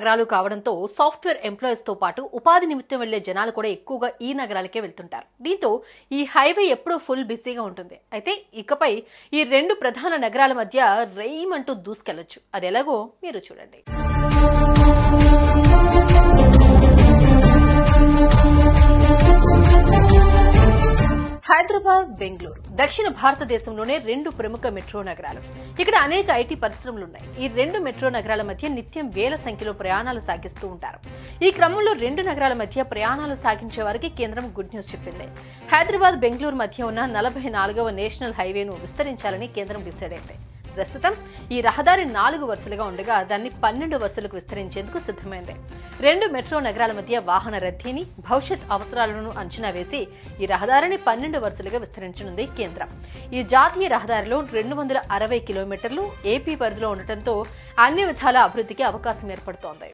నగరాలు కావడంతో software employees తో పాటు ఉపాధి నిమిత్తం వెళ్లే జనాలు కూడా ఎక్కువగా ఈ నగరాలకే వెళ్తుంటారు. దీంతో ఈ హైవే ఎప్పుడూ ఫుల్ బిజీగా ఉంటుంది. అయితే ఇకపై ఈ రెండు ప్రధాన నగరాల మధ్య రేయమంటూ దూసుకెళ్లొచ్చు. అది ఎలాగో మీరు చూడండి. హైదరాబాద్, బెంగళూరు దక్షిణ భారతదేశంలోనే రెండు ప్రముఖ మెట్రో నగరాలు. ఇక్కడ అనేక ఐటీ పరిశ్రమలు ఉన్నాయి. ఈ రెండు మెట్రో నగరాల మధ్య నిత్యం వేల సంఖ్యలో ప్రయాణాలు సాగిస్తూ ఉంటారు. ఈ క్రమంలో రెండు నగరాల మధ్య ప్రయాణాలు సాగించే వారికి కేంద్రం గుడ్ న్యూస్ చెప్పింది. హైదరాబాద్, బెంగళూరు మధ్య ఉన్న 44వ నేషనల్ హైవేను విస్తరించాలని కేంద్రం డిసైడ్ అయింది. ప్రస్తుతం ఈ రహదారి 4 వరుసలుగా ఉండగా దాన్ని 12 వరుసలకు విస్తరించేందుకు సిద్ధమైంది. రెండు మెట్రో నగరాల మధ్య వాహన రద్దీని, భవిష్యత్ అవసరాలను అంచనా వేసి ఈ రహదారిని 12 వరుసలుగా విస్తరించనుంది కేంద్రం. ఈ జాతీయ రహదారిలో 260 కిలోమీటర్లు ఏపీ పరిధిలో ఉండటంతో అన్ని విధాల అభివృద్ధికి అవకాశం ఏర్పడుతోంది.